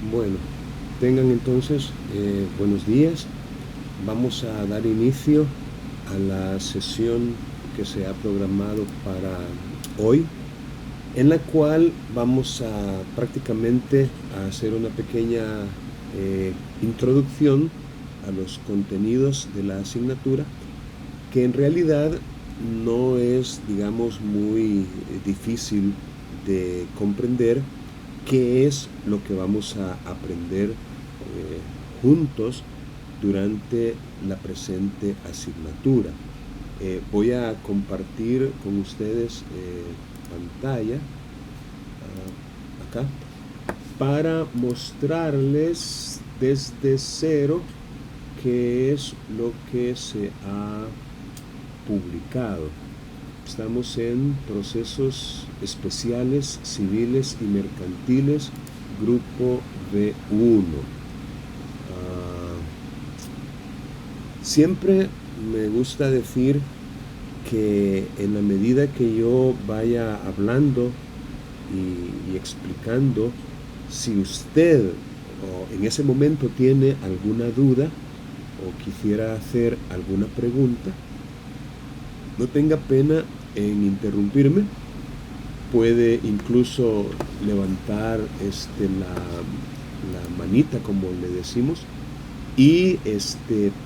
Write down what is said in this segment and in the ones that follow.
Bueno, tengan entonces buenos días. Vamos a dar inicio a la sesión que se ha programado para hoy, en la cual vamos a prácticamente a hacer una pequeña introducción a los contenidos de la asignatura, que en realidad no es, digamos, muy difícil de comprender qué es lo que vamos a aprender juntos durante la presente asignatura. Voy a compartir con ustedes pantalla acá para mostrarles desde cero qué es lo que se ha publicado. Estamos en procesos especiales, civiles y mercantiles, grupo B1. Siempre me gusta decir que en la medida que yo vaya hablando y explicando, si usted en ese momento tiene alguna duda o quisiera hacer alguna pregunta, no tenga pena en interrumpirme. Puede incluso levantar la manita, como le decimos, y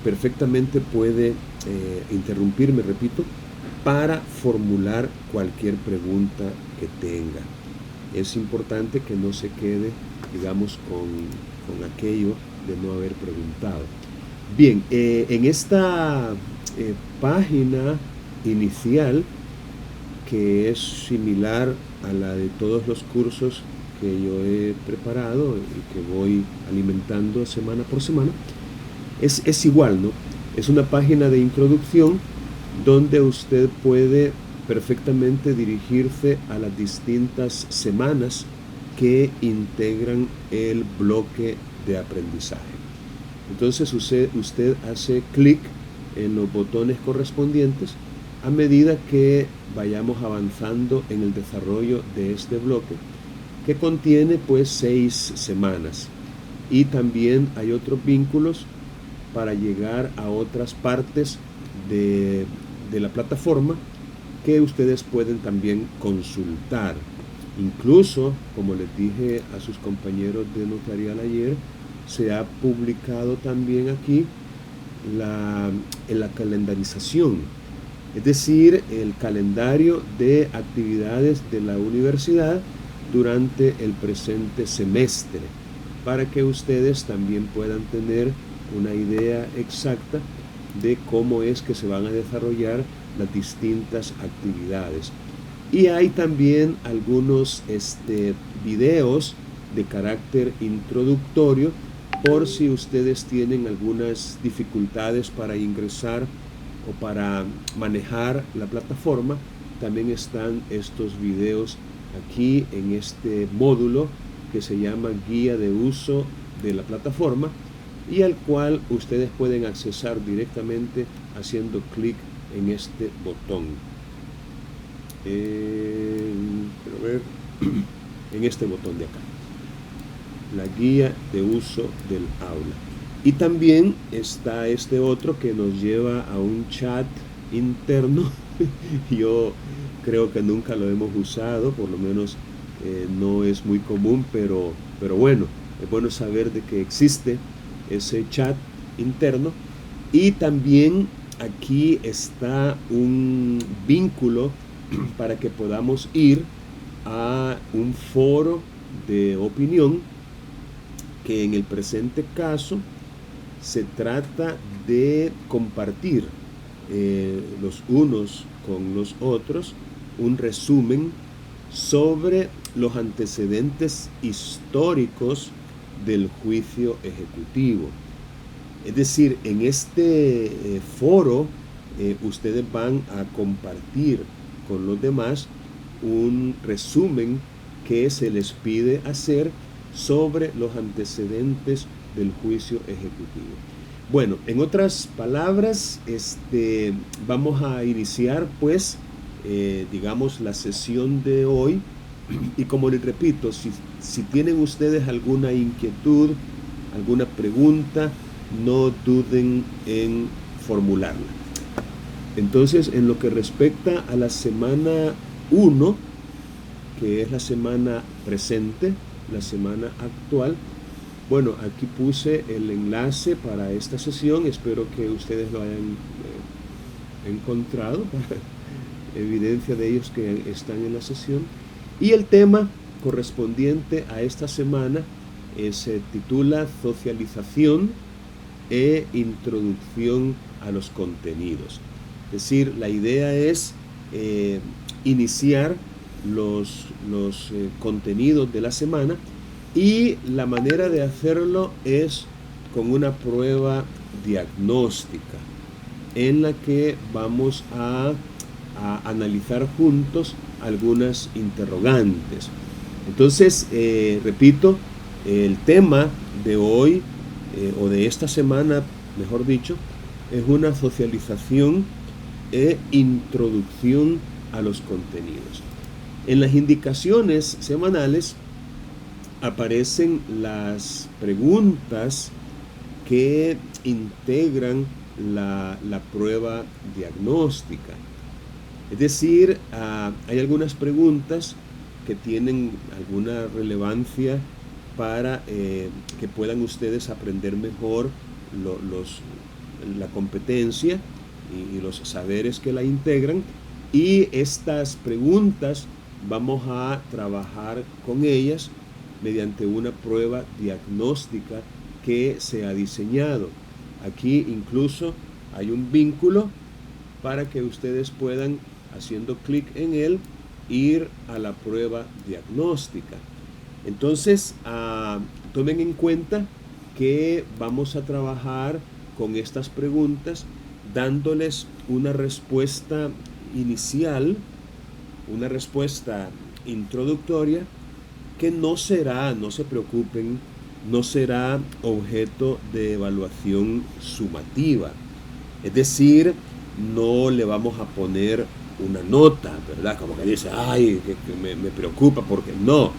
perfectamente puede interrumpirme, repito, para formular cualquier pregunta que tenga. Es importante que no se quede, digamos, con aquello de no haber preguntado. Bien, en esta página inicial, que es similar a la de todos los cursos que yo he preparado y que voy alimentando semana por semana, es igual, ¿no? Es una página de introducción donde usted puede perfectamente dirigirse a las distintas semanas que integran el bloque de aprendizaje. Entonces usted hace clic en los botones correspondientes a medida que vayamos avanzando en el desarrollo de este bloque, que contiene pues 6 semanas. Y también hay otros vínculos para llegar a otras partes de la plataforma que ustedes pueden también consultar. Incluso, como les dije a sus compañeros de notarial ayer, se ha publicado también aquí la calendarización, es decir, el calendario de actividades de la universidad durante el presente semestre, para que ustedes también puedan tener una idea exacta de cómo es que se van a desarrollar las distintas actividades. Y hay también algunos videos de carácter introductorio por si ustedes tienen algunas dificultades para ingresar o para manejar la plataforma. También están estos videos aquí en este módulo que se llama guía de uso de la plataforma, y al cual ustedes pueden accesar directamente haciendo clic en este botón. Quiero ver, en este botón de acá, la guía de uso del aula. Y también está este otro que nos lleva a un chat interno. Yo creo que nunca lo hemos usado, por lo menos no es muy común, pero bueno, es bueno saber de que existe ese chat interno. Y también aquí está un vínculo para que podamos ir a un foro de opinión, que en el presente caso se trata de compartir los unos con los otros un resumen sobre los antecedentes históricos del juicio ejecutivo. Es decir, en este foro ustedes van a compartir con los demás un resumen que se les pide hacer sobre los antecedentes del juicio ejecutivo. Bueno, en otras palabras, vamos a iniciar pues, digamos, la sesión de hoy Y como les repito, si tienen ustedes alguna inquietud, alguna pregunta, no duden en formularla. Entonces, en lo que respecta a la semana 1, que es la semana presente, la semana actual, bueno, aquí puse el enlace para esta sesión, espero que ustedes lo hayan encontrado, evidencia de ellos que están en la sesión. Y el tema correspondiente a esta semana se titula Socialización e Introducción a los contenidos. Es decir, la idea es iniciar los contenidos de la semana, y la manera de hacerlo es con una prueba diagnóstica en la que vamos a analizar juntos algunas interrogantes. Entonces, repito, el tema de hoy, o de esta semana, mejor dicho, es una socialización e introducción a los contenidos. En las indicaciones semanales aparecen las preguntas que integran la prueba diagnóstica. Es decir, hay algunas preguntas que tienen alguna relevancia para que puedan ustedes aprender mejor la competencia y los saberes que la integran, y estas preguntas vamos a trabajar con ellas mediante una prueba diagnóstica que se ha diseñado. Aquí incluso hay un vínculo para que ustedes puedan, haciendo clic en él, ir a la prueba diagnóstica. Entonces, tomen en cuenta que vamos a trabajar con estas preguntas dándoles una respuesta inicial, una respuesta introductoria, que no será, no se preocupen, no será objeto de evaluación sumativa. Es decir, no le vamos a poner una nota, ¿verdad? Como que dice, ay, que me preocupa, porque no.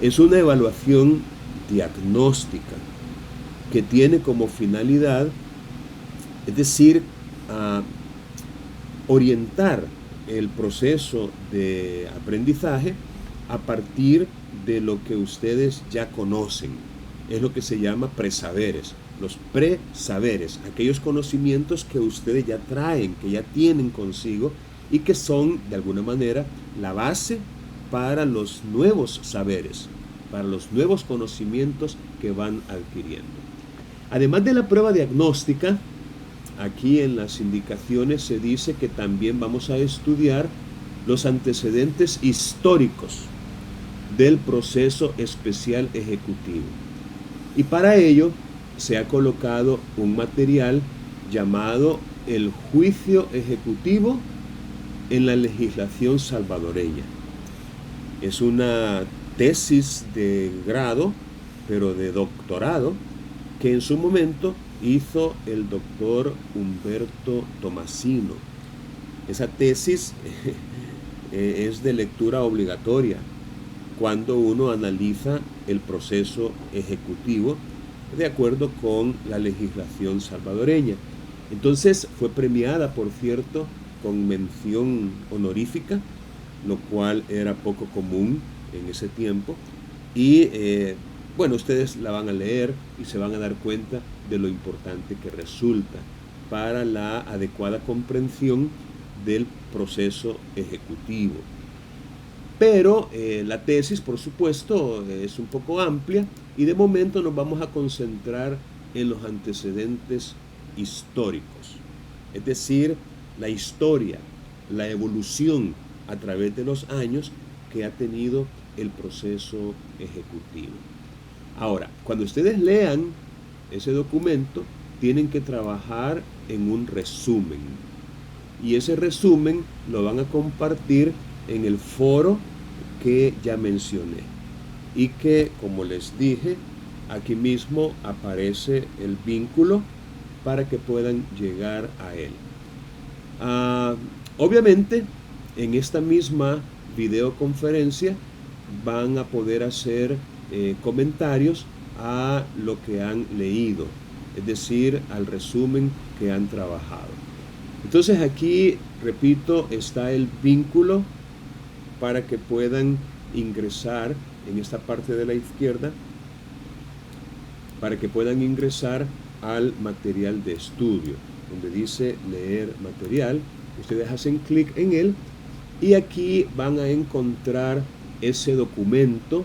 Es una evaluación diagnóstica que tiene como finalidad, es decir, orientar el proceso de aprendizaje a partir de lo que ustedes ya conocen. Es lo que se llama presaberes. Los presaberes, aquellos conocimientos que ustedes ya traen, que ya tienen consigo y que son, de alguna manera, la base para los nuevos saberes, para los nuevos conocimientos que van adquiriendo. Además de la prueba diagnóstica, aquí en las indicaciones se dice que también vamos a estudiar los antecedentes históricos del proceso especial ejecutivo. Y para ello se ha colocado un material llamado El juicio ejecutivo en la legislación salvadoreña. Es una tesis de grado, pero de doctorado, que en su momento hizo el doctor Humberto Tomasino. Esa tesis es de lectura obligatoria cuando uno analiza el proceso ejecutivo de acuerdo con la legislación salvadoreña. Entonces fue premiada, por cierto, con mención honorífica, lo cual era poco común en ese tiempo. Y bueno, ustedes la van a leer y se van a dar cuenta de lo importante que resulta para la adecuada comprensión del proceso ejecutivo. Pero la tesis, por supuesto, es un poco amplia y de momento nos vamos a concentrar en los antecedentes históricos. Es decir, la historia, la evolución a través de los años que ha tenido el proceso ejecutivo. Ahora, cuando ustedes lean ese documento, tienen que trabajar en un resumen. Y ese resumen lo van a compartir en el foro que ya mencioné. Y que, como les dije, aquí mismo aparece el vínculo para que puedan llegar a él. Obviamente, en esta misma videoconferencia van a poder hacer comentarios a lo que han leído, es decir, al resumen que han trabajado. Entonces aquí, repito, está el vínculo para que puedan ingresar en esta parte de la izquierda, para que puedan ingresar al material de estudio, donde dice leer material. Ustedes hacen clic en él y aquí van a encontrar ese documento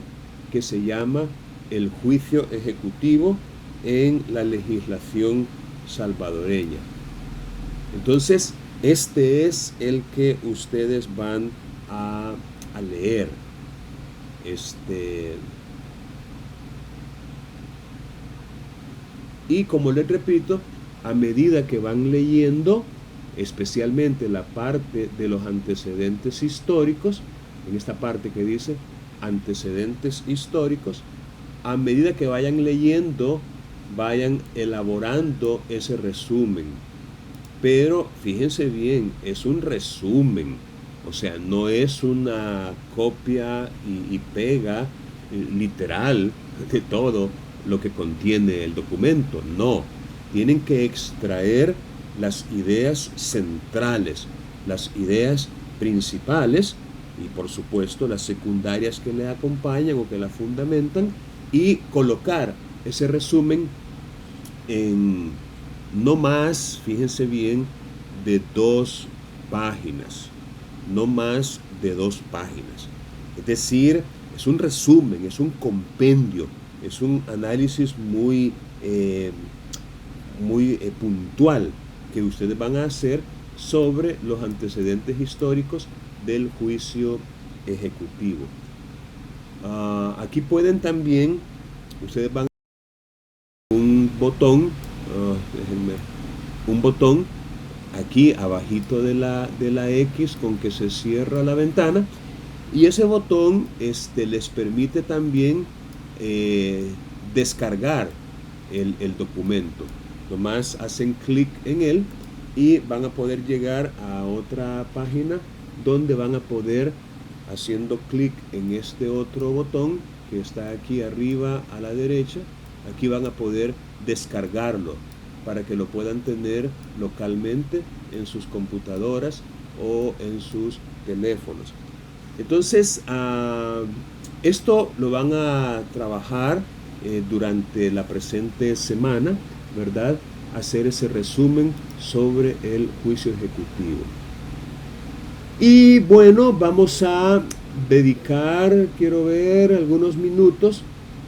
que se llama el juicio ejecutivo en la legislación salvadoreña. Entonces, este es el que ustedes van a leer. Y como les repito, a medida que van leyendo, especialmente la parte de los antecedentes históricos, en esta parte que dice antecedentes históricos, a medida que vayan leyendo, vayan elaborando ese resumen. Pero fíjense bien, es un resumen, o sea, no es una copia y pega literal de todo lo que contiene el documento, no. Tienen que extraer las ideas centrales, las ideas principales y por supuesto las secundarias que le acompañan o que la fundamentan y colocar ese resumen en no más, fíjense bien, de 2 páginas, no más de 2 páginas. Es decir, es un resumen, es un compendio, es un análisis muy puntual que ustedes van a hacer sobre los antecedentes históricos del juicio ejecutivo. Aquí pueden también, ustedes van a un botón, un botón aquí abajito de la X con que se cierra la ventana, y ese botón les permite también descargar el documento. Nomás hacen clic en él y van a poder llegar a otra página donde van a poder, haciendo clic en este otro botón que está aquí arriba a la derecha, aquí van a poder descargarlo para que lo puedan tener localmente en sus computadoras o en sus teléfonos. Entonces, esto lo van a trabajar durante la presente semana, ¿verdad? Hacer ese resumen sobre el juicio ejecutivo. Y bueno, vamos a dedicar, quiero ver, algunos minutos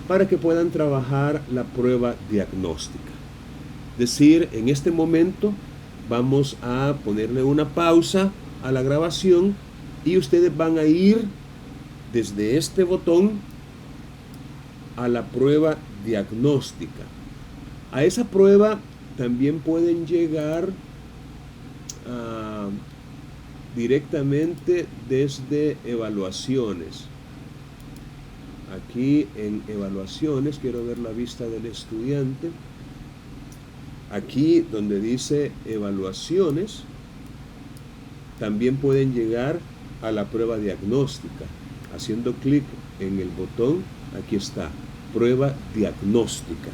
para que puedan trabajar la prueba diagnóstica. Es decir, en este momento vamos a ponerle una pausa a la grabación y ustedes van a ir desde este botón a la prueba diagnóstica. A esa prueba también pueden llegar directamente desde evaluaciones. Aquí en evaluaciones, quiero ver la vista del estudiante. Aquí donde dice evaluaciones, también pueden llegar a la prueba diagnóstica. Haciendo clic en el botón, aquí está, prueba diagnóstica.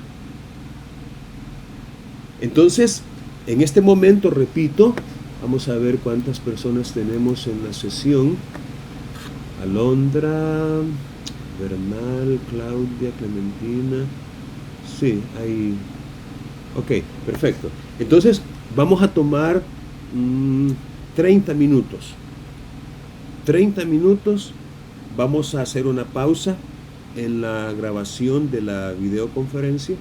Entonces, en este momento, repito, vamos a ver cuántas personas tenemos en la sesión. Alondra, Bernal, Claudia, Clementina. Sí, hay... Ok, perfecto. Entonces, vamos a tomar 30 minutos. 30 minutos. Vamos a hacer una pausa en la grabación de la videoconferencia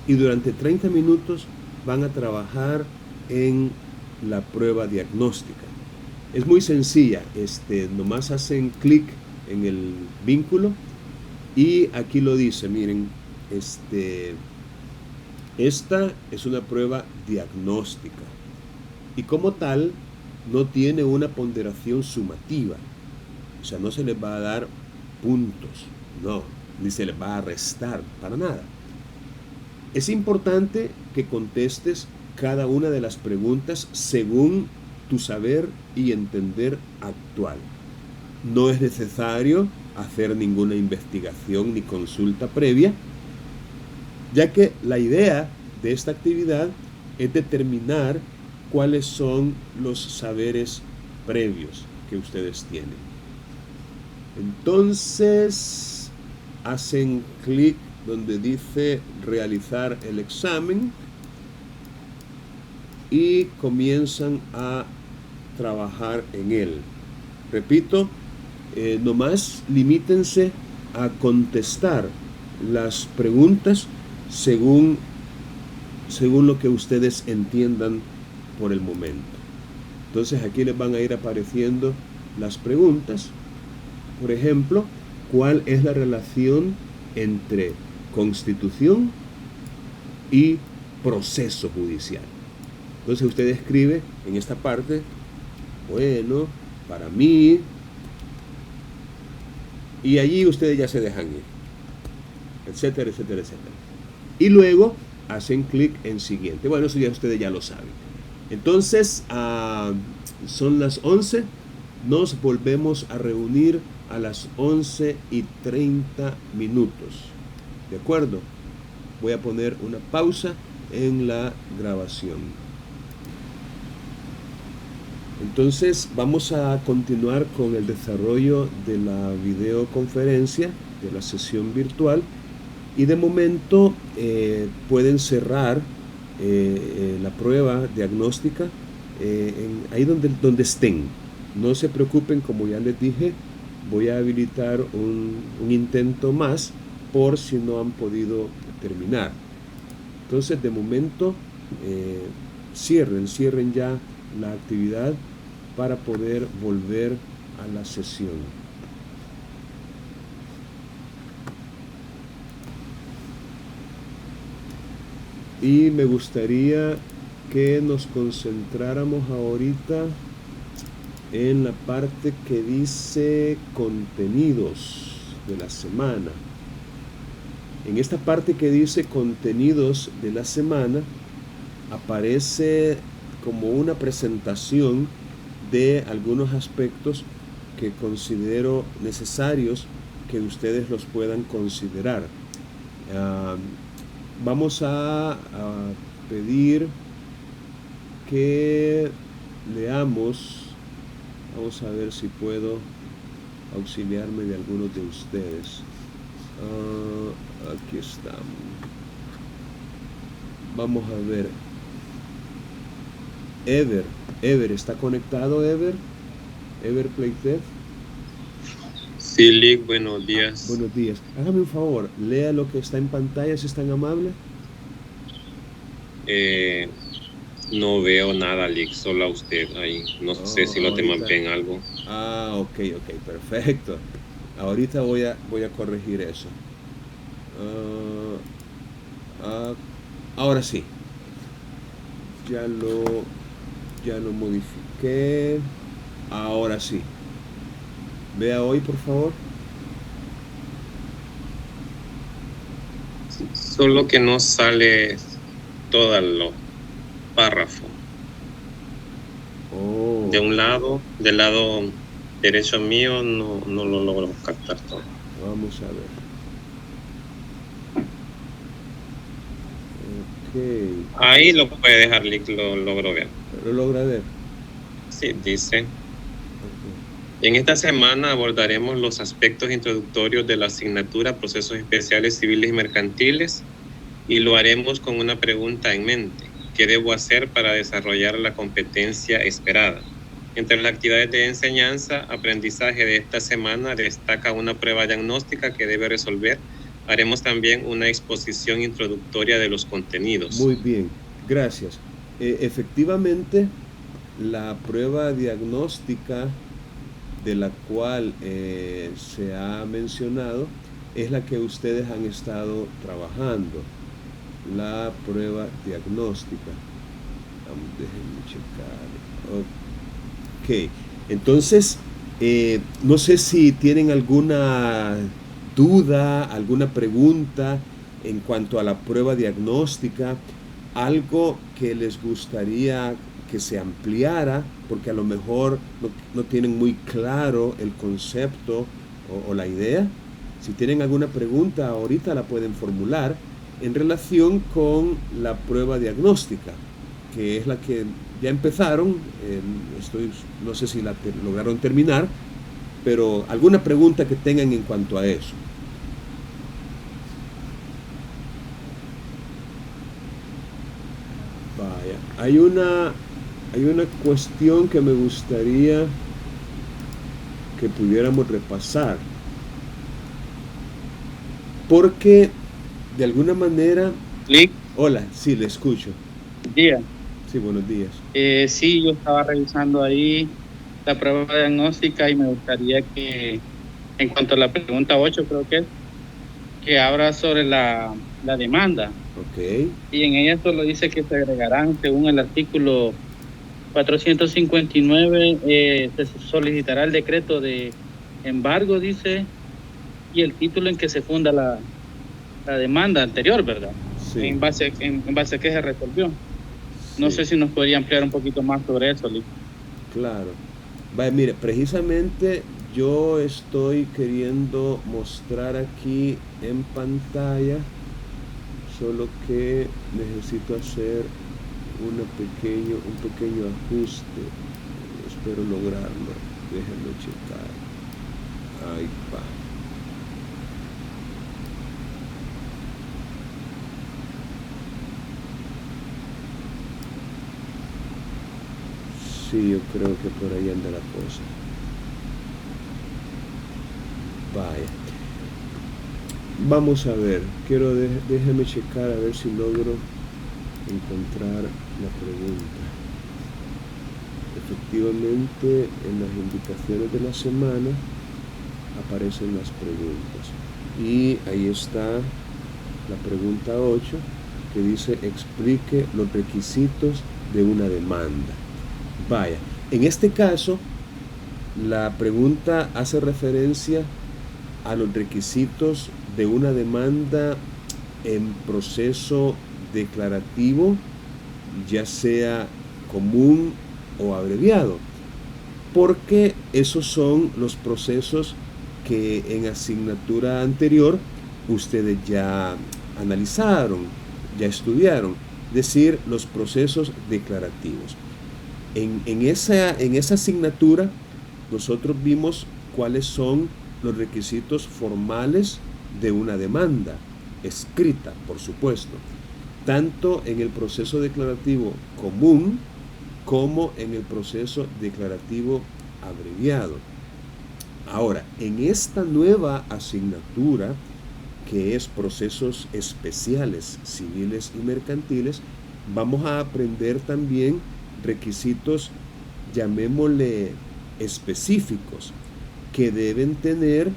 y durante 30 minutos van a trabajar en la prueba diagnóstica. Es muy sencilla, nomás hacen clic en el vínculo y aquí lo dice, miren, esta es una prueba diagnóstica y como tal no tiene una ponderación sumativa, o sea, no se les va a dar puntos, no, ni se les va a restar, para nada. Es importante que contestes cada una de las preguntas según tu saber y entender actual. no es necesario hacer ninguna investigación ni consulta previa, ya que la idea de esta actividad es determinar cuáles son los saberes previos que ustedes tienen. Entonces, hacen clic donde dice realizar el examen y comienzan a trabajar en él. Repito, nomás limítense a contestar las preguntas según lo que ustedes entiendan por el momento. Entonces aquí les van a ir apareciendo las preguntas. Por ejemplo, ¿cuál es la relación entre constitución y proceso judicial? Entonces usted escribe en esta parte, bueno, para mí, y allí ustedes ya se dejan ir, etcétera, etcétera, etcétera. Y luego hacen clic en siguiente. Bueno, eso ya ustedes ya lo saben. Entonces, son las 11. Nos volvemos a reunir a las 11:30. ¿De acuerdo? Voy a poner una pausa en la grabación. Entonces, vamos a continuar con el desarrollo de la videoconferencia, de la sesión virtual. Y de momento pueden cerrar la prueba diagnóstica ahí donde estén. No se preocupen, como ya les dije, voy a habilitar un intento más por si no han podido terminar. Entonces, de momento, cierren ya la actividad para poder volver a la sesión. Y me gustaría que nos concentráramos ahorita en la parte que dice contenidos de la semana. En esta parte que dice contenidos de la semana aparece como una presentación de algunos aspectos que considero necesarios que ustedes los puedan considerar. Vamos a pedir que leamos. Vamos a ver si puedo auxiliarme de algunos de ustedes. Aquí estamos. Vamos a ver. Ever, ¿está conectado Ever? Ever Playtech. Sí, Lick, buenos días. Buenos días. Hágame un favor, lea lo que está en pantalla, si es tan amable. No veo nada, Lick, solo a usted ahí. No sé si lo te mapean algo. Ok, perfecto. Ahorita voy a corregir eso. Ahora sí. Ya lo modifiqué. Ahora sí. Vea hoy, por favor. Solo que no sale todo el párrafo. Del lado derecho mío no lo logro captar todo. Vamos a ver. Ok. Ahí lo puede dejar, Lick, lo logro ver. ¿Lo logra ver? Sí, dice. En esta semana abordaremos los aspectos introductorios de la asignatura Procesos Especiales Civiles y Mercantiles y lo haremos con una pregunta en mente. ¿Qué debo hacer para desarrollar la competencia esperada? Entre las actividades de enseñanza, aprendizaje de esta semana destaca una prueba diagnóstica que debe resolver. Haremos también una exposición introductoria de los contenidos. Muy bien, gracias. Efectivamente, la prueba diagnóstica de la cual se ha mencionado es la que ustedes han estado trabajando, la prueba diagnóstica. Déjenme checar. Ok, entonces no sé si tienen alguna duda, alguna pregunta en cuanto a la prueba diagnóstica, algo que les gustaría que se ampliara, porque a lo mejor no tienen muy claro el concepto o la idea. Si tienen alguna pregunta ahorita la pueden formular en relación con la prueba diagnóstica, que es la que ya empezaron, no sé si lograron terminar, pero alguna pregunta que tengan en cuanto a eso. Vaya, hay una cuestión que me gustaría que pudiéramos repasar, porque de alguna manera... ¿Lick? Hola, sí, le escucho. Buenos días. Sí, buenos días. Sí, yo estaba revisando ahí la prueba diagnóstica y me gustaría que, en cuanto a la pregunta 8, creo que habla sobre la demanda. Ok. Y en ella solo dice que se agregarán, según el artículo 459, se solicitará el decreto de embargo, dice, y el título en que se funda la demanda anterior, ¿verdad? Sí. En base a qué se resolvió. No sé si nos podría ampliar un poquito más sobre eso, Lick. Claro. Vaya, mire, precisamente yo estoy queriendo mostrar aquí en pantalla, solo que necesito hacer un pequeño ajuste. Espero lograrlo. Déjenme checar. Ahí va. Sí, yo creo que por ahí anda la cosa. Vaya. Vamos a ver. Déjeme checar a ver si logro encontrar la pregunta. Efectivamente, en las indicaciones de la semana aparecen las preguntas. Y ahí está la pregunta 8, que dice: explique los requisitos de una demanda. Vaya, en este caso, la pregunta hace referencia a los requisitos de una demanda en proceso declarativo, ya sea común o abreviado, porque esos son los procesos que en asignatura anterior ustedes ya analizaron, ya estudiaron, es decir, los procesos declarativos. En esa asignatura nosotros vimos cuáles son los requisitos formales de una demanda, escrita, por supuesto, tanto en el proceso declarativo común como en el proceso declarativo abreviado. Ahora, en esta nueva asignatura, que es procesos especiales, civiles y mercantiles, vamos a aprender también requisitos, llamémosle específicos, que deben tener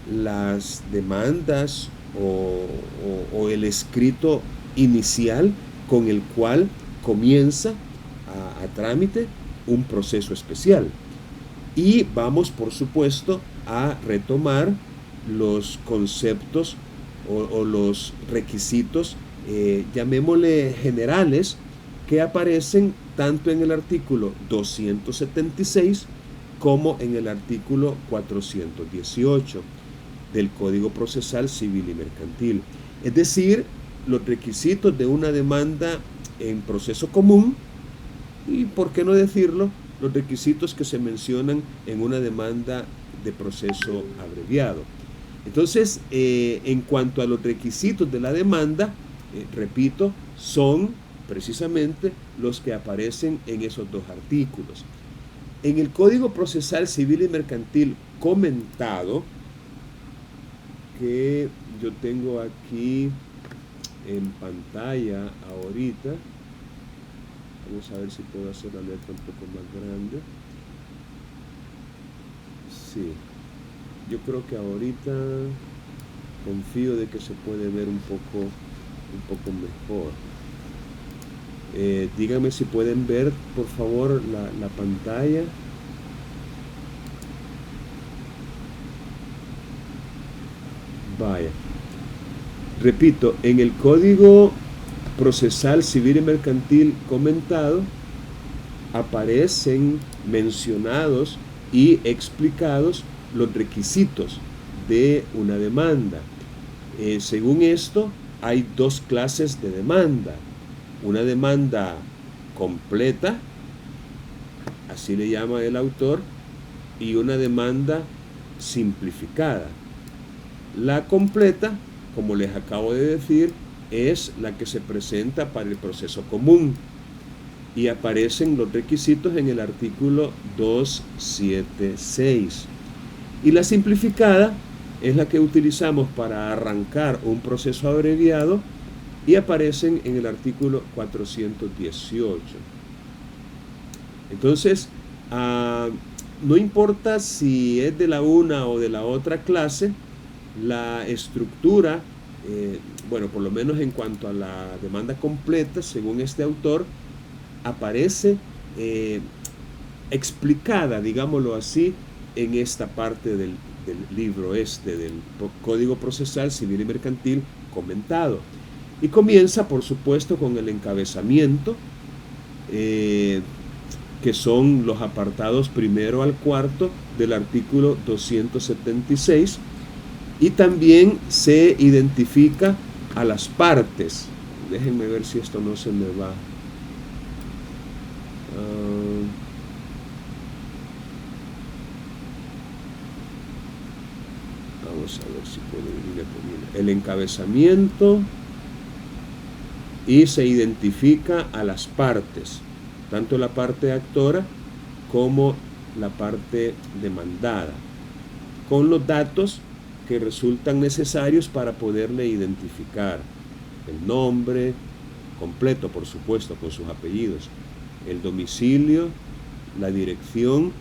las demandas o el escrito inicial con el cual comienza a trámite un proceso especial. Y vamos, por supuesto, a retomar los conceptos o los requisitos, llamémosle generales, que aparecen tanto en el artículo 276 como en el artículo 418 del Código Procesal Civil y Mercantil. Es decir, los requisitos de una demanda en proceso común y, por qué no decirlo, los requisitos que se mencionan en una demanda de proceso abreviado. Entonces, en cuanto a los requisitos de la demanda, repito, son precisamente los que aparecen en esos dos artículos. En el Código Procesal Civil y Mercantil comentado, que yo tengo aquí en pantalla ahorita, vamos a ver si puedo hacer la letra un poco más grande. Sí, yo creo que ahorita confío de que se puede ver un poco mejor. Díganme si pueden ver, por favor, la pantalla. Vaya. Repito, en el Código Procesal Civil y Mercantil comentado, aparecen mencionados y explicados los requisitos de una demanda. Según esto, hay dos clases de demanda. Una demanda completa, así le llama el autor, y una demanda simplificada. La completa, como les acabo de decir, es la que se presenta para el proceso común y aparecen los requisitos en el artículo 276. Y la simplificada es la que utilizamos para arrancar un proceso abreviado y aparecen en el artículo 418. Entonces, no importa si es de la una o de la otra clase, la estructura, bueno, por lo menos en cuanto a la demanda completa, según este autor, aparece explicada, digámoslo así, en esta parte del libro del Código Procesal Civil y Mercantil comentado. Y comienza, por supuesto, con el encabezamiento, que son los apartados primero al cuarto del artículo 276, y también se identifica a las partes. Déjenme ver si esto no se me va. Vamos a ver si puedo ir poniendo el encabezamiento, y se identifica a las partes, tanto la parte actora como la parte demandada, con los datos que resultan necesarios para poderle identificar: el nombre completo, por supuesto, con sus apellidos, el domicilio, la dirección,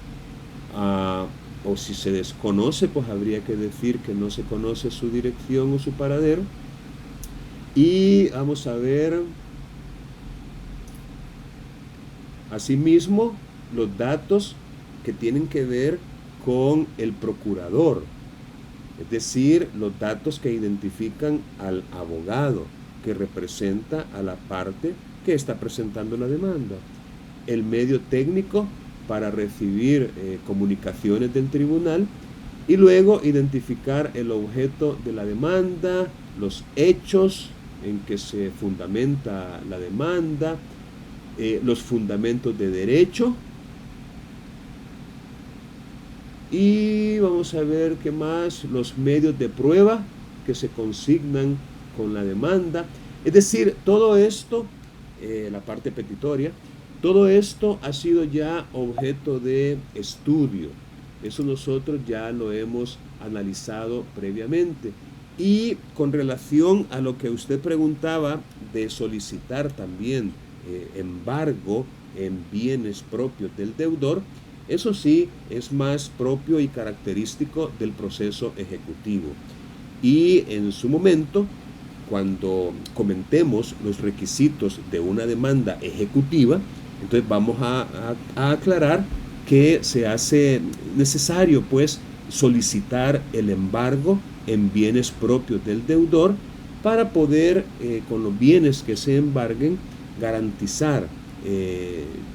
o si se desconoce, pues habría que decir que no se conoce su dirección o su paradero. Y vamos a ver, asimismo, los datos que tienen que ver con el procurador, es decir, los datos que identifican al abogado que representa a la parte que está presentando la demanda, el medio técnico para recibir comunicaciones del tribunal, y luego identificar el objeto de la demanda, los hechos en que se fundamenta la demanda, los fundamentos de derecho, y vamos a ver qué más, los medios de prueba que se consignan con la demanda. Es decir, todo esto, la parte petitoria, todo esto ha sido ya objeto de estudio. Eso nosotros ya lo hemos analizado previamente. Y con relación a lo que usted preguntaba de solicitar también embargo en bienes propios del deudor, eso sí es más propio y característico del proceso ejecutivo. Y en su momento, cuando comentemos los requisitos de una demanda ejecutiva, entonces vamos a aclarar que se hace necesario, pues, solicitar el embargo en bienes propios del deudor para poder, con los bienes que se embarguen, garantizar,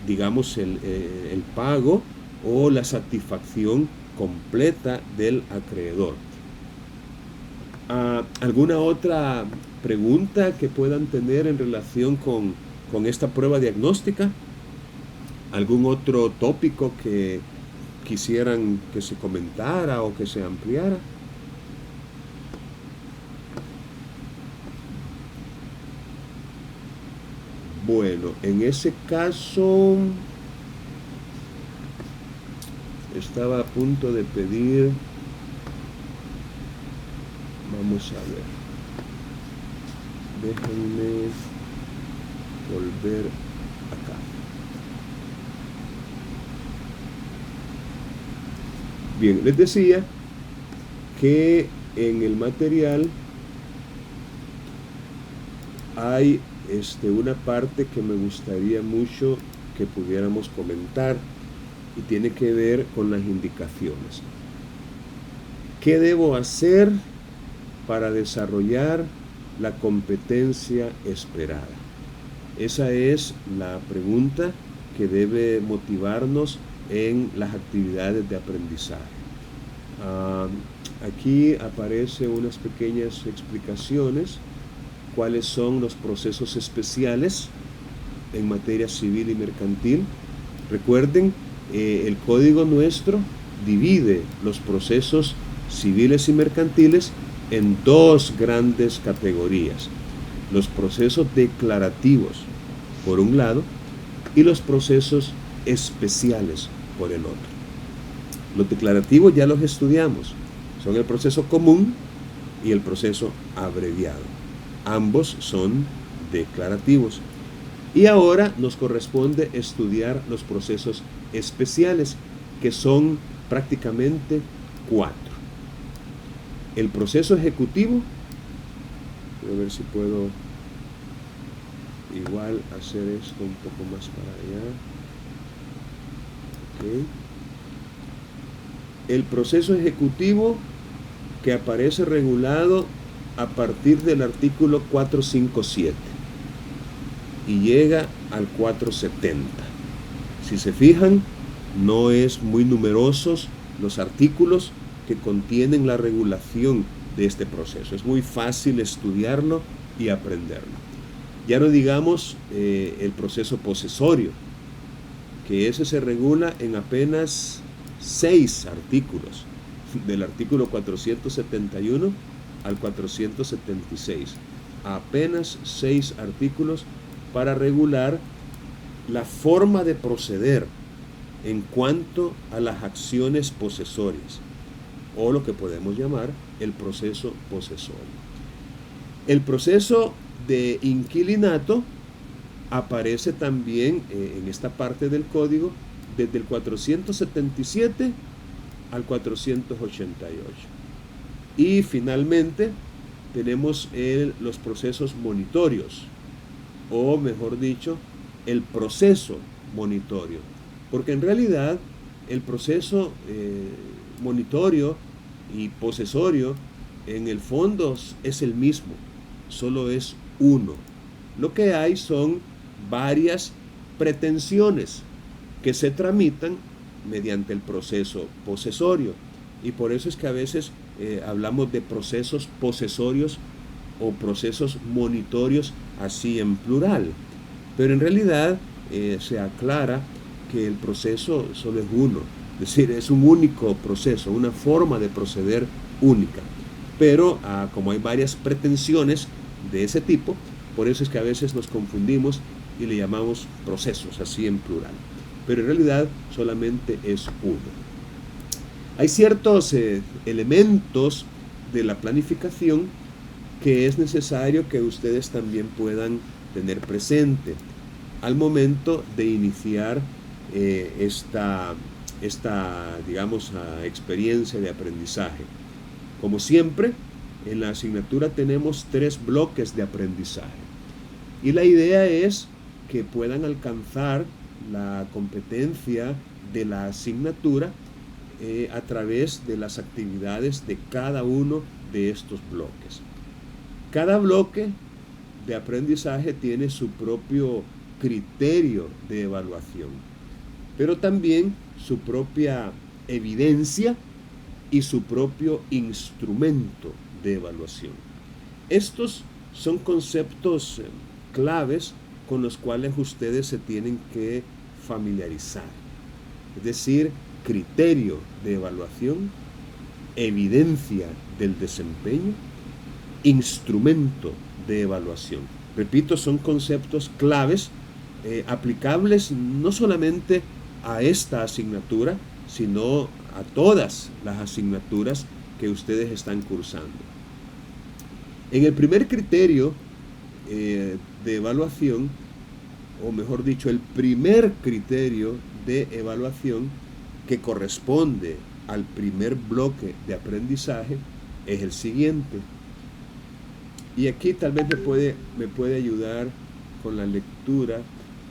digamos, el pago o la satisfacción completa del acreedor. ¿Alguna otra pregunta que puedan tener en relación con esta prueba diagnóstica? ¿Algún otro tópico que quisieran que se comentara o que se ampliara? Bueno, en ese caso estaba a punto de pedir, vamos a ver, déjenme volver acá. Bien, les decía que en el material hay una parte que me gustaría mucho que pudiéramos comentar, y tiene que ver con las indicaciones. ¿Qué debo hacer para desarrollar la competencia esperada? Esa es la pregunta que debe motivarnos en las actividades de aprendizaje. Aquí aparecen unas pequeñas explicaciones, cuáles son los procesos especiales en materia civil y mercantil. Recuerden, el código nuestro divide los procesos civiles y mercantiles en dos grandes categorías: los procesos declarativos por un lado y los procesos especiales por el otro. Los declarativos ya los estudiamos, son el proceso común y el proceso abreviado. Ambos son declarativos. Y ahora nos corresponde estudiar los procesos especiales, que son prácticamente 4. El proceso ejecutivo, voy a ver si puedo igual hacer esto un poco más para allá. Okay. El proceso ejecutivo, que aparece regulado a partir del artículo 457 y llega al 470. Si se fijan, no es muy numerosos los artículos que contienen la regulación de este proceso. Es muy fácil estudiarlo y aprenderlo. Ya no digamos el proceso posesorio, que ese se regula en apenas 6 artículos, del artículo 471 al 476. Apenas 6 artículos para regular la forma de proceder en cuanto a las acciones posesorias, o lo que podemos llamar el proceso posesorio. El proceso de inquilinato aparece también en esta parte del código desde el 477 al 488. Y finalmente tenemos los procesos monitorios, o mejor dicho, el proceso monitorio, porque en realidad el proceso monitorio y posesorio en el fondo es el mismo, solo es uno. Lo que hay son varias pretensiones que se tramitan mediante el proceso posesorio, y por eso es que a veces hablamos de procesos posesorios o procesos monitorios, así en plural, pero en realidad se aclara que el proceso solo es uno, es decir, es un único proceso, una forma de proceder única, pero como hay varias pretensiones de ese tipo, por eso es que a veces nos confundimos y le llamamos procesos, así en plural, pero en realidad solamente es uno. Hay ciertos elementos de la planificación que es necesario que ustedes también puedan tener presente al momento de iniciar esta digamos, experiencia de aprendizaje. Como siempre, en la asignatura tenemos 3 bloques de aprendizaje, y la idea es que puedan alcanzar la competencia de la asignatura a través de las actividades de cada uno de estos bloques. Cada bloque de aprendizaje tiene su propio criterio de evaluación, pero también su propia evidencia y su propio instrumento de evaluación. Estos son conceptos claves con los cuales ustedes se tienen que familiarizar, es decir, criterio de evaluación, evidencia del desempeño, instrumento de evaluación. Repito, son conceptos claves aplicables no solamente a esta asignatura, sino a todas las asignaturas que ustedes están cursando. En el primer criterio de evaluación, o mejor dicho, el primer criterio de evaluación que corresponde al primer bloque de aprendizaje es el siguiente. Y aquí tal vez me puede ayudar con la lectura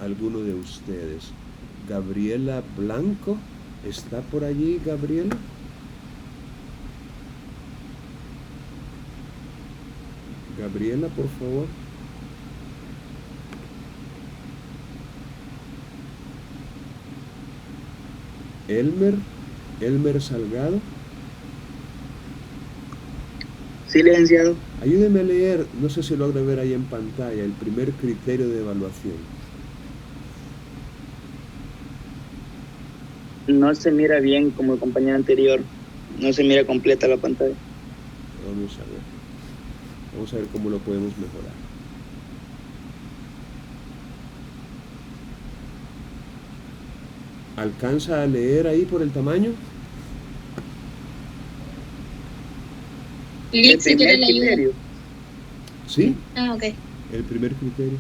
alguno de ustedes. Gabriela Blanco, ¿está por allí, Gabriela? Gabriela, por favor. Elmer Salgado. Sí, licenciado. Ayúdeme a leer, no sé si logra ver ahí en pantalla, el primer criterio de evaluación. No se mira bien como el compañero anterior. No se mira completa la pantalla. Vamos a ver. Vamos a ver cómo lo podemos mejorar. ¿Alcanza a leer ahí por el tamaño? El Lick, si quiere primer la ayuda. criterio. ¿Sí? Ah, ok. El primer criterio.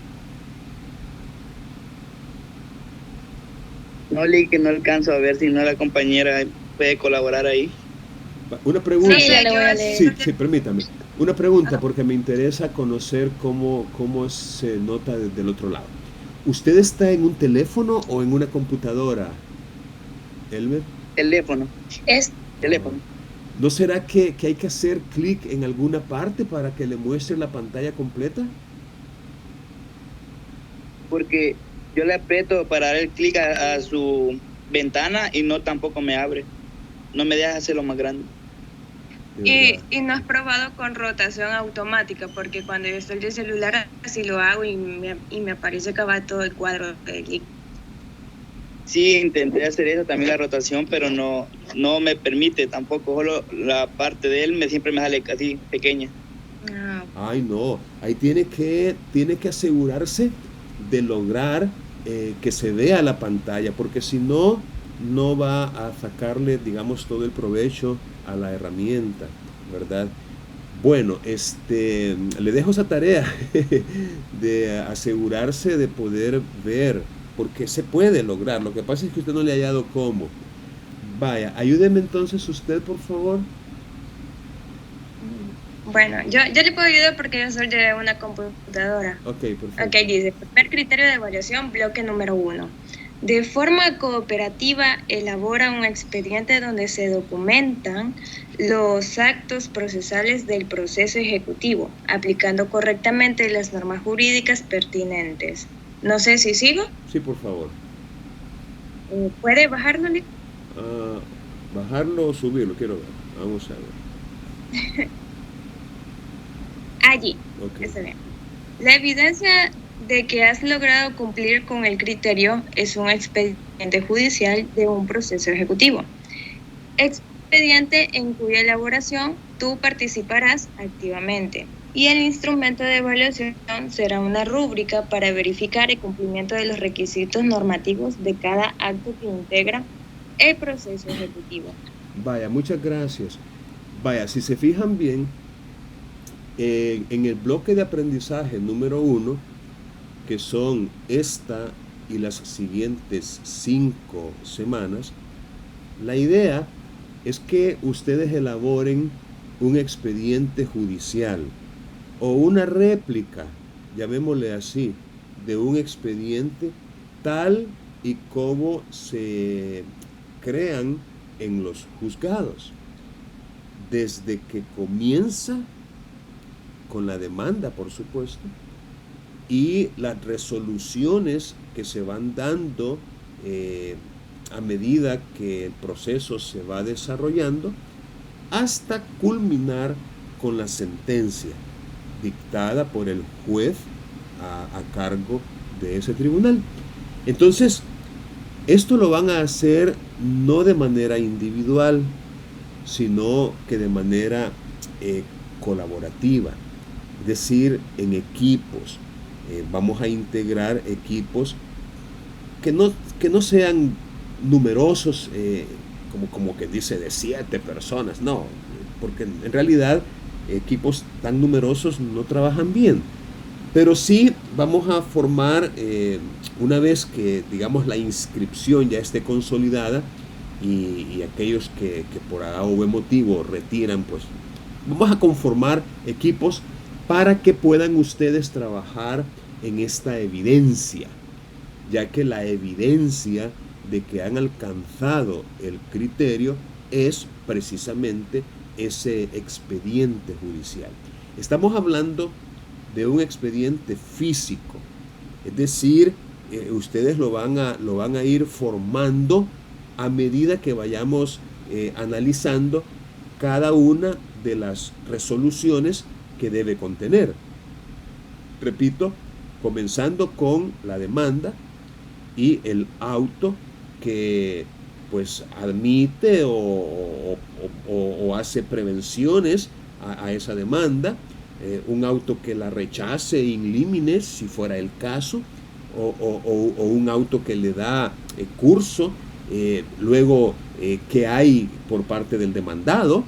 No, Lee, que no alcanzo a ver si no la compañera puede colaborar ahí. Una pregunta. Sí, ya le voy a leer. Sí, permítame. Una pregunta porque me interesa conocer cómo se nota desde el otro lado. ¿Usted está en un teléfono o en una computadora, Elmer? Teléfono. Es Teléfono. ¿No será que hay que hacer clic en alguna parte para que le muestre la pantalla completa? Porque yo le aprieto para dar el clic a su ventana y no tampoco me abre. No me deja hacerlo más grande. De verdad. Y no has probado con rotación automática, porque cuando yo estoy de celular así lo hago y me aparece que va todo el cuadro de clic. Sí, intenté hacer eso, también la rotación, pero no me permite tampoco. Solo la parte de él siempre me sale casi pequeña. Ah, Ay, no. Ahí tiene que asegurarse de lograr que se vea la pantalla, porque si no, no va a sacarle, digamos, todo el provecho a la herramienta, ¿verdad? Bueno, le dejo esa tarea de asegurarse de poder ver, porque se puede lograr. Lo que pasa es que usted no le ha hallado cómo. Vaya, ayúdeme entonces usted, por favor. bueno, yo le puedo ayudar porque yo soy de una computadora. Ok, perfecto. Ok, dice, primer criterio de evaluación, bloque número 1. De forma cooperativa, elabora un expediente donde se documentan los actos procesales del proceso ejecutivo, aplicando correctamente las normas jurídicas pertinentes. No sé si sigo. Sí, por favor. ¿Puede bajarlo, Nick? Bajarlo o subirlo, quiero ver. Vamos a ver. Allí. Ok. Está bien. La evidencia de que has logrado cumplir con el criterio es un expediente judicial de un proceso ejecutivo. Expediente en cuya elaboración tú participarás activamente. Y el instrumento de evaluación será una rúbrica para verificar el cumplimiento de los requisitos normativos de cada acto que integra el proceso ejecutivo. Vaya, muchas gracias. Vaya, si se fijan bien, en el bloque de aprendizaje número 1, que son esta y las siguientes 5 semanas, la idea es que ustedes elaboren un expediente judicial o una réplica, llamémosle así, de un expediente tal y como se crean en los juzgados, desde que comienza con la demanda, por supuesto, y las resoluciones que se van dando a medida que el proceso se va desarrollando, hasta culminar con la sentencia dictada por el juez a cargo de ese tribunal. Entonces, esto lo van a hacer no de manera individual, sino que de manera colaborativa, es decir, en equipos. Vamos a integrar equipos que no sean numerosos, como que dice de 7 personas, no, porque en realidad equipos tan numerosos no trabajan bien, pero sí vamos a formar, una vez que digamos la inscripción ya esté consolidada y aquellos que por A o B motivo retiran, pues vamos a conformar equipos para que puedan ustedes trabajar en esta evidencia, ya que la evidencia de que han alcanzado el criterio es precisamente ese expediente judicial. Estamos hablando de un expediente físico, es decir, ustedes lo van a ir formando a medida que vayamos analizando cada una de las resoluciones que debe contener. Repito, comenzando con la demanda y el auto que pues admite o hace prevenciones a esa demanda, un auto que la rechace in limine si fuera el caso, o un auto que le da curso, luego qué hay por parte del demandado,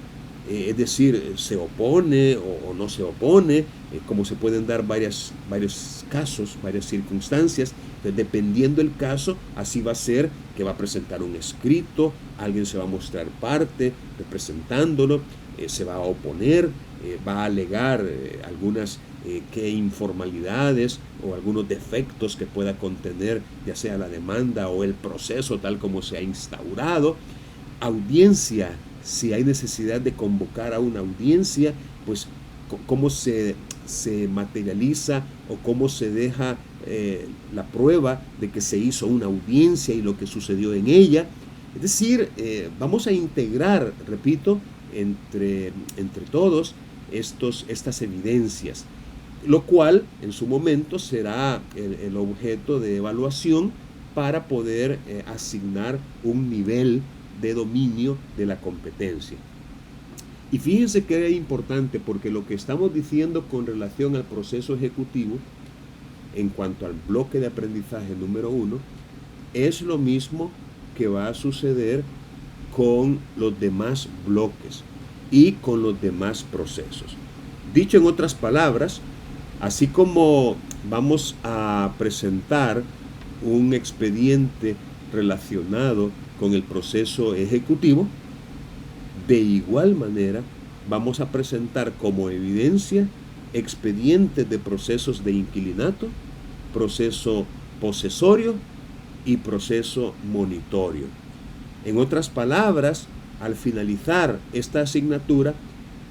es decir, se opone o no se opone, como se pueden dar varios casos, varias circunstancias. Entonces, dependiendo el caso, así va a ser que va a presentar un escrito, alguien se va a mostrar parte representándolo, se va a oponer, va a alegar algunas informalidades o algunos defectos que pueda contener ya sea la demanda o el proceso tal como se ha instaurado. Audiencia, si hay necesidad de convocar a una audiencia, pues cómo se materializa o cómo se deja la prueba de que se hizo una audiencia y lo que sucedió en ella. Es decir, vamos a integrar, repito, entre todos estas evidencias, lo cual en su momento será el objeto de evaluación para poder asignar un nivel de dominio de la competencia. Y fíjense que es importante porque lo que estamos diciendo con relación al proceso ejecutivo en cuanto al bloque de aprendizaje número 1 es lo mismo que va a suceder con los demás bloques y con los demás procesos. Dicho en otras palabras, así como vamos a presentar un expediente relacionado con el proceso ejecutivo, de igual manera vamos a presentar como evidencia expedientes de procesos de inquilinato, proceso posesorio y proceso monitorio. En otras palabras, al finalizar esta asignatura,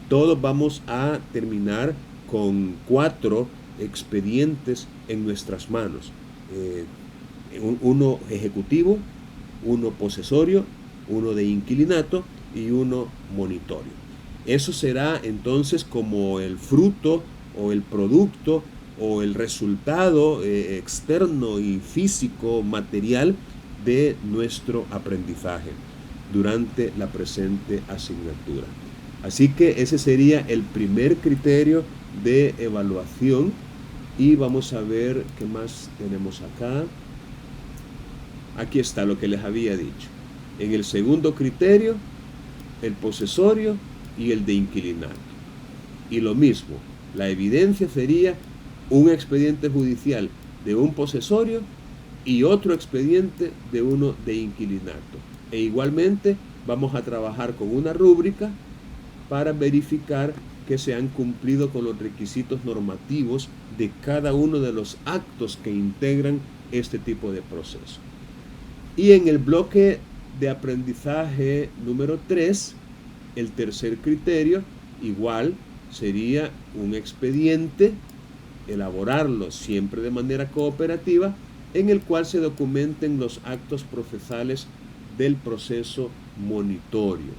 todos vamos a terminar con 4 expedientes en nuestras manos. Uno ejecutivo, uno posesorio, uno de inquilinato y uno monitorio. Eso será entonces como el fruto o el producto o el resultado externo y físico, material de nuestro aprendizaje durante la presente asignatura. Así que ese sería el primer criterio de evaluación y vamos a ver qué más tenemos acá. Aquí está lo que les había dicho. En el segundo criterio, el posesorio y el de inquilinato. Y lo mismo, la evidencia sería un expediente judicial de un posesorio y otro expediente de uno de inquilinato. E igualmente vamos a trabajar con una rúbrica para verificar que se han cumplido con los requisitos normativos de cada uno de los actos que integran este tipo de proceso. Y en el bloque de aprendizaje número 3, el tercer criterio, igual sería un expediente, elaborarlo siempre de manera cooperativa, en el cual se documenten los actos procesales del proceso monitorio.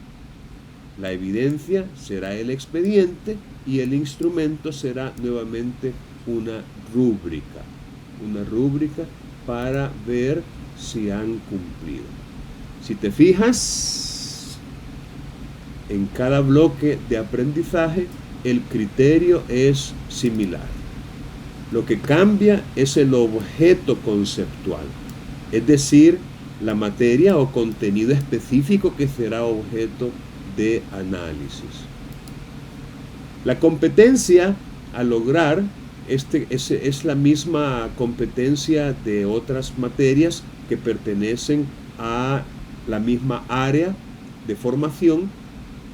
La evidencia será el expediente y el instrumento será nuevamente una rúbrica para ver si han cumplido. Si te fijas, en cada bloque de aprendizaje el criterio es similar. Lo que cambia es el objeto conceptual, es decir, la materia o contenido específico que será objeto de análisis. La competencia a lograr es la misma competencia de otras materias que pertenecen a la misma área de formación,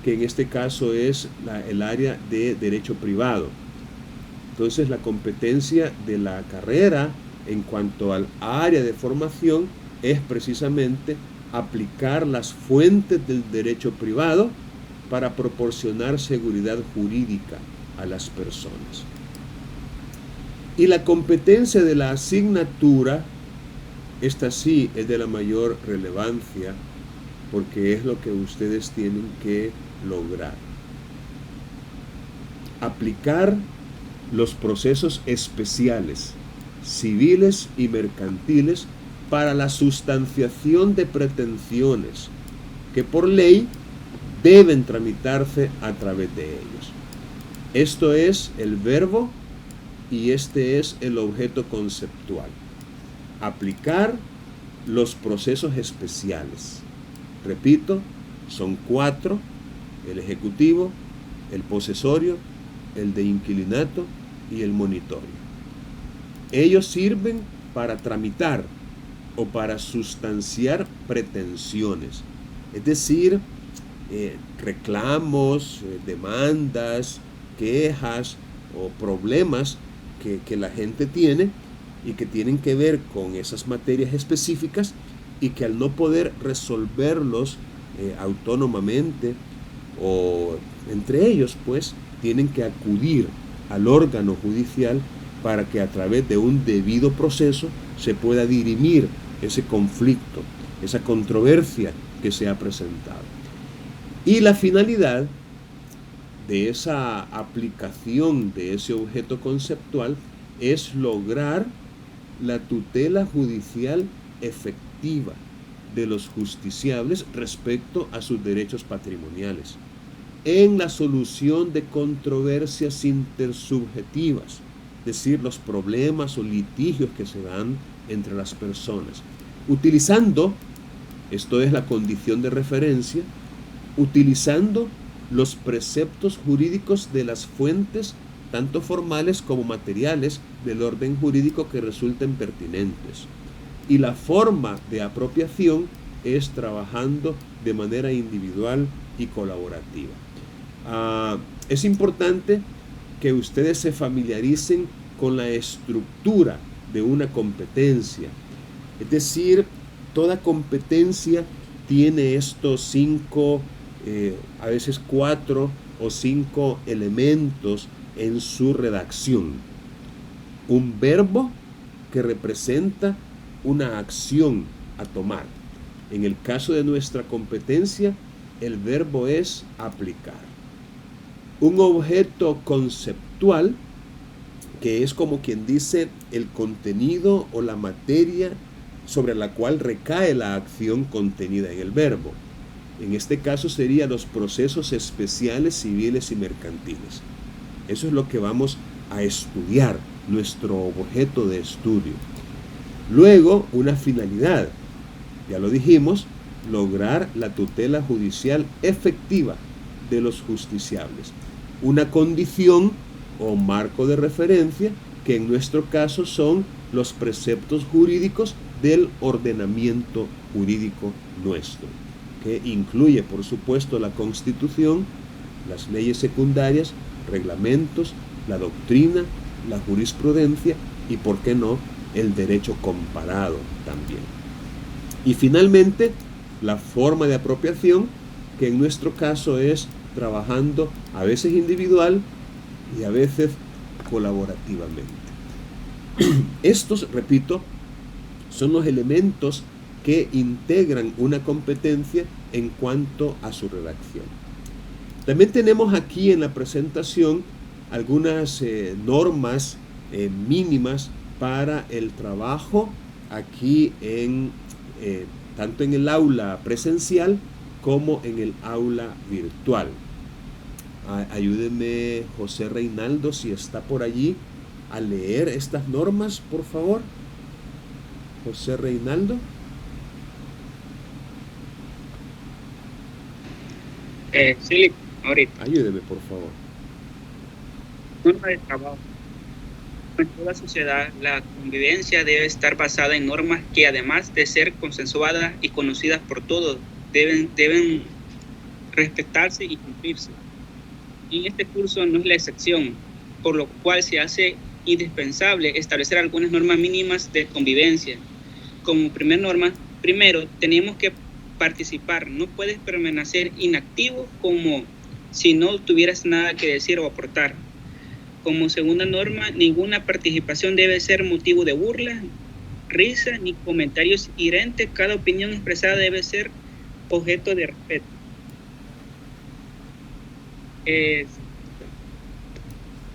que en este caso es el área de derecho privado. Entonces, la competencia de la carrera en cuanto al área de formación es precisamente aplicar las fuentes del derecho privado para proporcionar seguridad jurídica a las personas. Y la competencia de la asignatura, esta sí es de la mayor relevancia porque es lo que ustedes tienen que lograr. Aplicar los procesos especiales, civiles y mercantiles para la sustanciación de pretensiones que por ley deben tramitarse a través de ellos. Esto es el verbo y este es el objeto conceptual. Aplicar los procesos especiales. Repito, son 4: el ejecutivo, el posesorio, el de inquilinato y el monitorio. Ellos sirven para tramitar o para sustanciar pretensiones, es decir, reclamos, demandas, quejas o problemas que la gente tiene y que tienen que ver con esas materias específicas y que al no poder resolverlos autónomamente o entre ellos, pues, tienen que acudir al órgano judicial para que a través de un debido proceso se pueda dirimir ese conflicto, esa controversia que se ha presentado. Y la finalidad de esa aplicación de ese objeto conceptual es lograr la tutela judicial efectiva de los justiciables respecto a sus derechos patrimoniales, en la solución de controversias intersubjetivas, es decir, los problemas o litigios que se dan entre las personas, utilizando, esto es la condición de referencia, utilizando los preceptos jurídicos de las fuentes, tanto formales como materiales, del orden jurídico que resulten pertinentes. Y la forma de apropiación es trabajando de manera individual y colaborativa. Es importante que ustedes se familiaricen con la estructura de una competencia. Es decir, toda competencia tiene estos 5, a veces 4 o 5 elementos en su redacción. Un verbo que representa una acción a tomar. En el caso de nuestra competencia, el verbo es aplicar. Un objeto conceptual, que es como quien dice el contenido o la materia sobre la cual recae la acción contenida en el verbo. En este caso serían los procesos especiales, civiles y mercantiles. Eso es lo que vamos a estudiar, nuestro objeto de estudio. Luego, una finalidad, ya lo dijimos, lograr la tutela judicial efectiva de los justiciables. Una condición o marco de referencia, que en nuestro caso son los preceptos jurídicos del ordenamiento jurídico nuestro, que incluye, por supuesto, la Constitución, las leyes secundarias, reglamentos, la doctrina, la jurisprudencia y, por qué no, el derecho comparado también. Y finalmente, la forma de apropiación, que en nuestro caso es trabajando a veces individual y a veces colaborativamente. Estos, repito, son los elementos que integran una competencia en cuanto a su redacción. También tenemos aquí en la presentación algunas normas mínimas para el trabajo aquí tanto en el aula presencial como en el aula virtual. Ayúdeme José Reinaldo, si está por allí, a leer estas normas, por favor. José Reinaldo. Sí, ahorita. Ayúdeme, por favor. Norma de trabajo. En toda sociedad, la convivencia debe estar basada en normas que, además de ser consensuadas y conocidas por todos, deben respetarse y cumplirse. Y en este curso no es la excepción, por lo cual se hace indispensable establecer algunas normas mínimas de convivencia. Como primera norma, primero tenemos que participar. No puedes permanecer inactivo como si no tuvieras nada que decir o aportar. Como segunda norma, ninguna participación debe ser motivo de burla, risa ni comentarios hirientes. Cada opinión expresada debe ser objeto de respeto.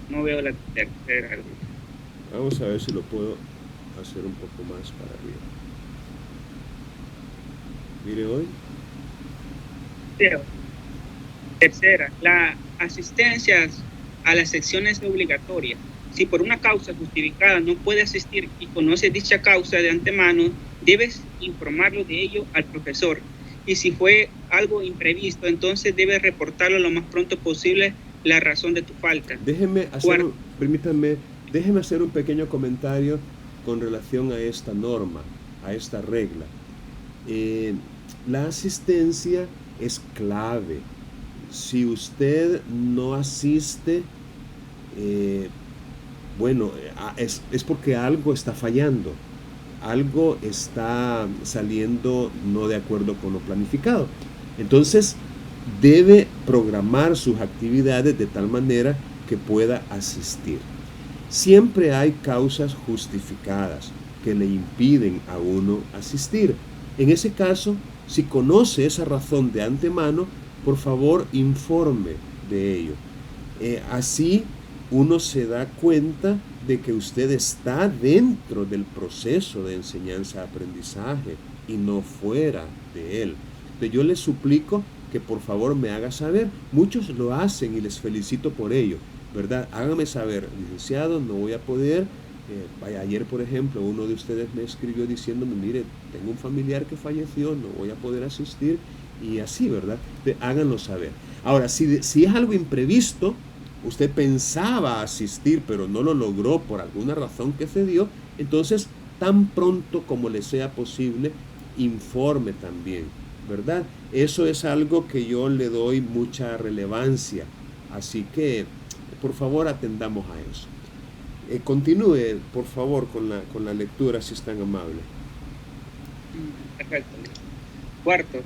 No veo la tercera. Vamos a ver si lo puedo hacer un poco más para arriba. Mire hoy. Tercera, la asistencia a las secciones es obligatoria. Si por una causa justificada no puede asistir y conoce dicha causa de antemano, debes informarlo de ello al profesor. Y si fue algo imprevisto, entonces debes reportarlo lo más pronto posible la razón de tu falta. Permítanme, déjeme hacer un pequeño comentario con relación a esta norma, a esta regla. La asistencia es clave. Si usted no asiste, es porque algo está fallando, algo está saliendo no de acuerdo con lo planificado. Entonces, debe programar sus actividades de tal manera que pueda asistir. Siempre hay causas justificadas que le impiden a uno asistir. En ese caso, si conoce esa razón de antemano, por favor, informe de ello. Así uno se da cuenta de que usted está dentro del proceso de enseñanza-aprendizaje y no fuera de él. Entonces, yo les suplico que por favor me haga saber. Muchos lo hacen y les felicito por ello, ¿verdad? Hágame saber, licenciado, no voy a poder. Ayer, por ejemplo, uno de ustedes me escribió diciéndome, mire, tengo un familiar que falleció, no voy a poder asistir, y así, ¿verdad? Háganlo saber. Ahora, si es algo imprevisto, usted pensaba asistir, pero no lo logró por alguna razón que se dio, entonces, tan pronto como le sea posible, informe también, ¿verdad? Eso es algo que yo le doy mucha relevancia, así que, por favor, atendamos a eso. Continúe, por favor, con la lectura, si es tan amable. Perfecto. Cuarto,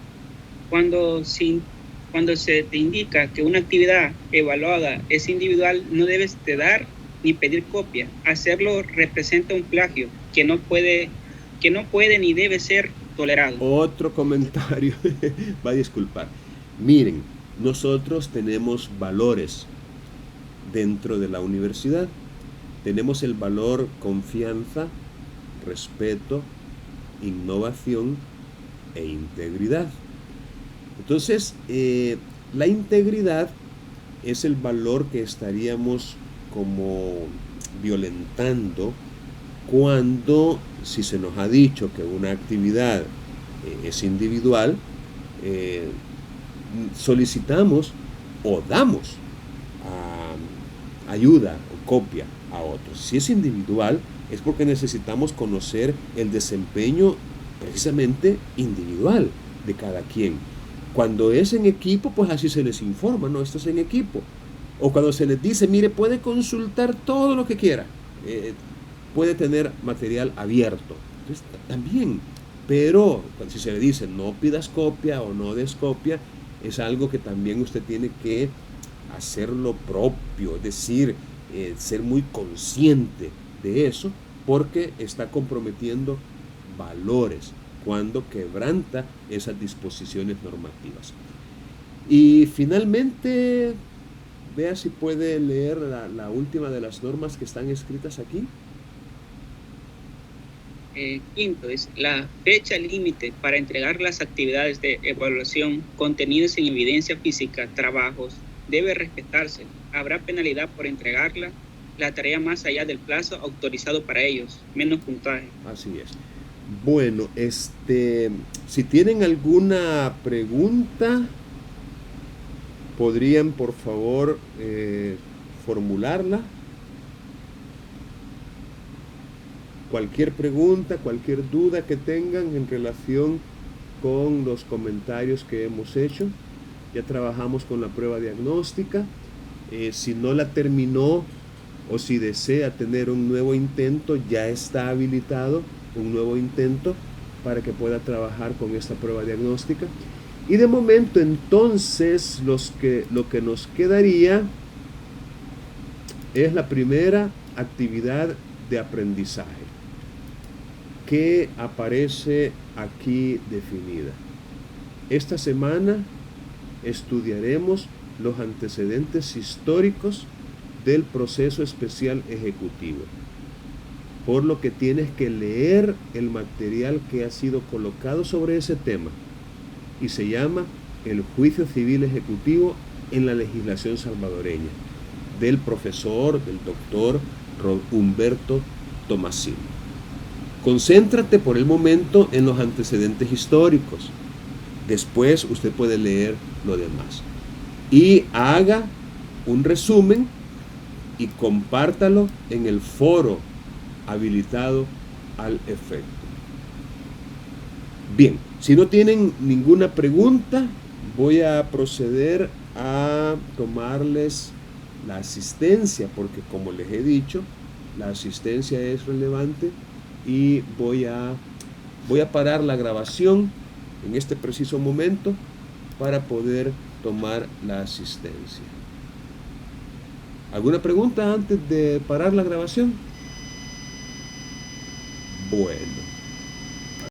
cuando se te indica que una actividad evaluada es individual, no debes de dar ni pedir copia. Hacerlo representa un plagio que no puede ni debe ser tolerado. Otro comentario, va a disculpar. Miren, nosotros tenemos valores dentro de la universidad. Tenemos el valor confianza, respeto, innovación e integridad. Entonces, la integridad es el valor que estaríamos como violentando cuando, si se nos ha dicho que una actividad es individual, solicitamos o damos ayuda o copia a otros. Si es individual, es porque necesitamos conocer el desempeño precisamente individual de cada quien. Cuando es en equipo, pues así se les informa, no, esto es en equipo. O cuando se les dice, mire, puede consultar todo lo que quiera, puede tener material abierto. Entonces, también, pero si se le dice, no pidas copia o no des copia, es algo que también usted tiene que hacerlo propio, es decir, ser muy consciente de eso, porque está comprometiendo valores cuando quebranta esas disposiciones normativas. Y finalmente, vea si puede leer la última de las normas que están escritas aquí. Quinto, es la fecha límite para entregar las actividades de evaluación contenidas en evidencia física, trabajos, debe respetarse. Habrá penalidad por entregarla la tarea más allá del plazo autorizado para ellos, menos puntaje. Así es. Bueno, si tienen alguna pregunta, podrían por favor formularla. Cualquier pregunta, cualquier duda que tengan en relación con los comentarios que hemos hecho. Ya trabajamos con la prueba diagnóstica. Si no la terminó o si desea tener un nuevo intento, ya está habilitado un nuevo intento para que pueda trabajar con esta prueba diagnóstica. Y de momento, entonces, lo que nos quedaría es la primera actividad de aprendizaje que aparece aquí definida. Esta semana estudiaremos los antecedentes históricos del proceso especial ejecutivo, por lo que tienes que leer el material que ha sido colocado sobre ese tema y se llama El juicio civil ejecutivo en la legislación salvadoreña, del profesor, del doctor Humberto Tomasini. Concéntrate por el momento en los antecedentes históricos. Después usted puede leer lo demás. Y haga un resumen y compártalo en el foro habilitado al efecto. Bien, si no tienen ninguna pregunta, voy a proceder a tomarles la asistencia, porque como les he dicho, la asistencia es relevante y voy a parar la grabación en este preciso momento para poder tomar la asistencia. ¿Alguna pregunta antes de parar la grabación? Bueno.